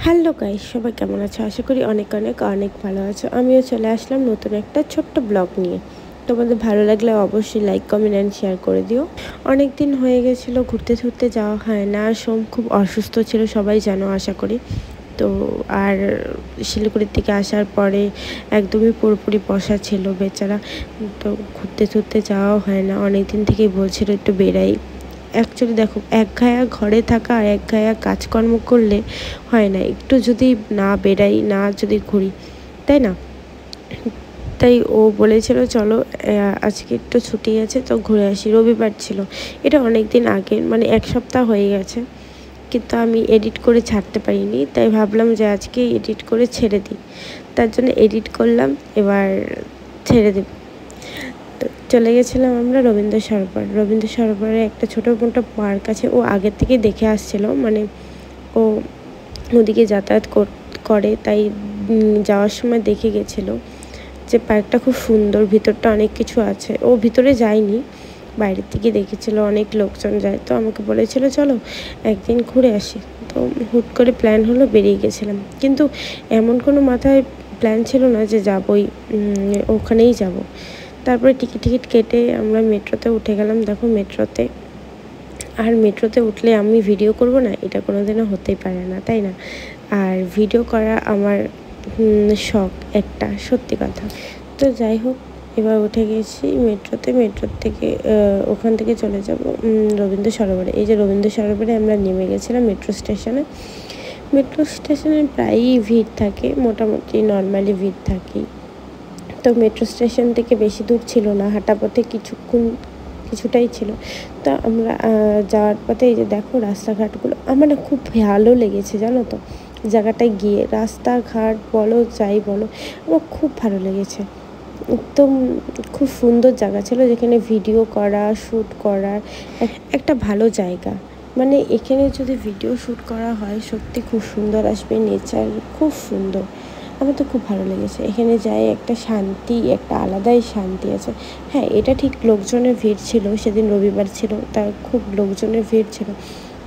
Hello guys, সবাই কেমন আছো? আশা করি অনেক অনেক অনেক ভালো আছো। আমিও চলে আসলাম নতুন একটা ছোট্ট ব্লগ নিয়ে। তোমাদের ভালো লাগলে অবশ্যই লাইক, কমেন্ট অ্যান্ড শেয়ার করে দিও। অনেক দিন হয়ে গেছিলো ঘুরতে টুরতে যাওয়া হয় না। সোম খুব অসুস্থ ছিল, সবাই জানো আশা করি। তো আর শিলিগুড়ির থেকে আসার পরে একদমই পুরোপুরি বসা ছিল বেচারা। তো ঘুরতে টুরতে যাওয়াও হয় না। অনেক দিন থেকেই বলছিল একটু বেড়াই। অ্যাকচুয়ালি দেখো, একঘেয়া ঘরে থাকা আর একঘেয়া কাজকর্ম করলে হয় না। একটু যদি না বেড়াই, না যদি ঘুরি, তাই না? তাই ও বলেছিল চলো আজকে একটু ছুটি আছে, তো ঘুরে আসি। রবিবার ছিল, এটা অনেক দিন আগে, মানে 1 সপ্তাহ হয়ে গেছে, কিন্তু আমি এডিট করে ছাড়তে পারিনি। তাই ভাবলাম যে আজকে এডিট করে ছেড়ে দিই। তার জন্য এডিট করলাম, এবার ছেড়ে দেব। তো চলে গেছিলাম আমরা রবীন্দ্র সরোবরে। একটা ছোটো মোটো পার্ক আছে, ও আগের থেকেই দেখে আসছিল, মানে ও ওদিকে যাতায়াত করে, তাই যাওয়ার সময় দেখে গেছিলো যে পার্কটা খুব সুন্দর, ভিতরটা অনেক কিছু আছে। ও ভিতরে যায়নি, বাইরের থেকে দেখেছিল অনেক লোকজন যায়, তো আমাকে বলেছিল চলো একদিন ঘুরে আসি। তো হুট করে প্ল্যান হলো, বেরিয়ে গেছিলাম। কিন্তু এমন কোনো মাথায় প্ল্যান ছিল না যে যাবই, ওখানেই যাব। তারপরে টিকিট কেটে আমরা মেট্রোতে উঠে গেলাম। দেখো মেট্রোতে, আর মেট্রোতে উঠলে আমি ভিডিও করব না, এটা কোনো দিনও হতেই পারে না, তাই না? আর ভিডিও করা আমার শখ একটা, সত্যি কথা। তো যাই হোক, এবার উঠে গেছি মেট্রোর থেকে ওখান থেকে চলে যাব রবীন্দ্র সরোবরে। এই যে রবীন্দ্র সরোবরে আমরা নেমে গেছিলাম মেট্রো স্টেশনে প্রায়ই ভিড় থাকে, মোটামুটি নর্মালি ভিড় থাকেই। তো মেট্রো স্টেশন থেকে বেশি দূর ছিল না, হাঁটা পথে কিছুটাই ছিল। তো আমরা যাওয়ার পথে এই যে দেখো রাস্তাঘাটগুলো, আমার না খুব ভালো লেগেছে জানো তো। জায়গাটায় গিয়ে রাস্তাঘাট বলো যাই বলো, আমার খুব ভালো লেগেছে। একদম খুব সুন্দর জায়গা ছিল, যেখানে ভিডিও করা, শ্যুট করার একটা ভালো জায়গা। মানে এখানে যদি ভিডিও শ্যুট করা হয় সত্যি খুব সুন্দর আসবে, নেচার খুব সুন্দর। আমার তো খুব ভালো লেগেছে। এখানে যাই একটা শান্তি, একটা আলাদাই শান্তি আছে। হ্যাঁ, এটা ঠিক লোকজনের ভিড় ছিল, সেদিন রবিবার ছিল, তার খুব লোকজনের ভিড় ছিল।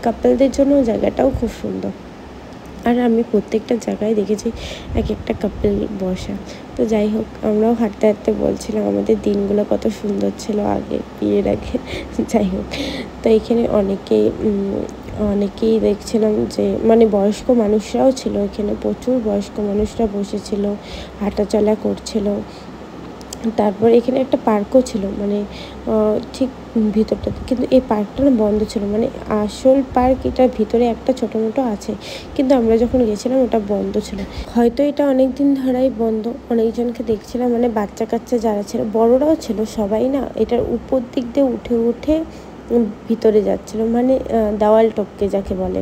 কাপলদের জন্য জায়গাটাও খুব সুন্দর। আর আমি প্রত্যেকটা জায়গায় দেখেছি এক একটা কাপল বসা। তো যাই হোক, আমরাও হাঁটতে হাঁটতে বলছিলাম আমাদের দিনগুলো কত সুন্দর ছিল আগে, বিয়ের আগে। যাই হোক, তো এখানে অনেকেই দেখছিলাম যে মানে বয়স্ক মানুষরাও ছিল এখানে, প্রচুর বয়স্ক মানুষরা বসেছিল, হাঁটাচলা করছিল। তারপর এখানে একটা পার্কও ছিল, মানে ঠিক ভিতরটাতে, কিন্তু এই পার্কটা না বন্ধ ছিল। মানে আসল পার্ক এটার ভিতরে একটা ছোটো মোটো আছে, কিন্তু আমরা যখন গেছিলাম ওটা বন্ধ ছিল। হয়তো এটা অনেক দিন ধরেই বন্ধ। অনেকজনকে দেখছিলাম, মানে বাচ্চা কাচ্চা যারা ছিল, বড়রাও ছিল, সবাই না এটার উপর দিক দিয়ে উঠে ভিতরে যাচ্ছিলো, মানে দেওয়াল টপকে, যাকে বলে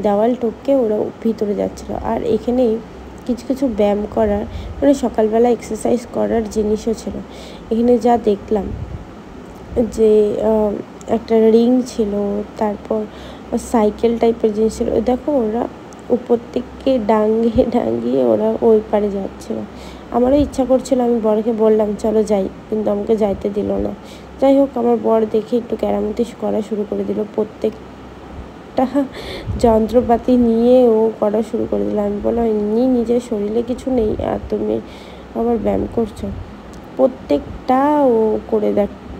দেওয়াল টপকে ওরা ভিতরে যাচ্ছিলো। আর এখানেই কিছু ব্যায়াম করার, মানে সকালবেলা এক্সারসাইজ করার জিনিসও ছিল। এখানে যা দেখলাম যে একটা রিং ছিল, তারপর সাইকেল টাইপের জিনিস ছিল। দেখো ওরা উপর থেকে ডাঙ্গিয়ে ওরা ওই পারে যাচ্ছিল। আমারও ইচ্ছা করছিল, আমি বরকে বললাম চলো যাই, কিন্তু আমাকে যাইতে দিল না। যাই হোক, আমার বর দেখে একটু কেরামতি করা শুরু করে দিল, প্রত্যেকটা যন্ত্রপাতি নিয়ে ও করা শুরু করে দিল। আমি বললাম এমনি নিজের শরীরে কিছু নেই আর তুমি আবার ব্যায়াম করছো। প্রত্যেকটা ও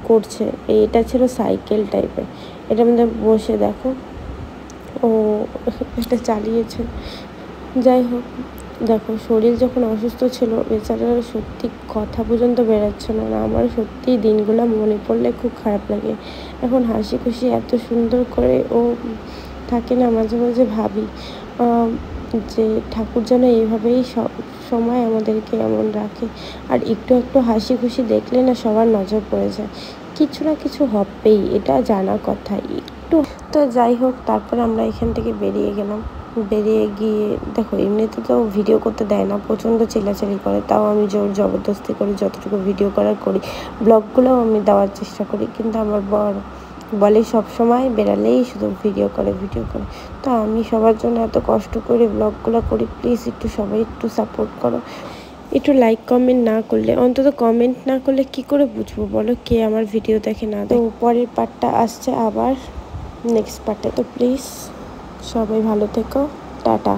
করছে। এটা ছিল সাইকেল টাইপের, এটার মধ্যে বসে দেখো ও এটা চালিয়েছে। যাই হোক, দেখো শরীর যখন অসুস্থ ছিল বেচারার সত্যি কথা পর্যন্ত বেরোচ্ছিল না। আমার সত্যি দিনগুলো মনে পড়লে খুব খারাপ লাগে। এখন হাসি খুশি এত সুন্দর করে ও থাকে না, মাঝে মাঝে ভাবি যে ঠাকুর যেন এইভাবেই সব সময় আমাদেরকে এমন রাখে। আর একটু হাসি খুশি দেখলে না সবার নজর পড়ে যায়, কিছু না কিছু হবেই, এটা জানা কথা একটু। তো যাই হোক, তারপর আমরা এখান থেকে বেরিয়ে গেলাম। বেরিয়ে গিয়ে দেখো এমনিতে তো ভিডিও করতে দেয় না, প্রচণ্ড চিল্লাচিল্লি করে, তাও আমি জোর জবরদস্তি করে যতটুকু ভিডিও করার করি। ব্লগগুলোও আমি দেওয়ার চেষ্টা করি, কিন্তু আমার বর বলে সব সময় বেরালেই শুধু ভিডিও করে। তো আমি সবার জন্য এত কষ্ট করে ব্লগগুলো করি, প্লিজ একটু সবাই একটু সাপোর্ট করো। একটু লাইক কমেন্ট না করলে, অন্তত কমেন্ট না করলে কি করে বুঝবো বলো কে আমার ভিডিও দেখে না দেখে। তো পরের পার্টটা আসছে আবার নেক্সট পার্টে, তো প্লিজ সবাই ভালো থেকো, টাটা।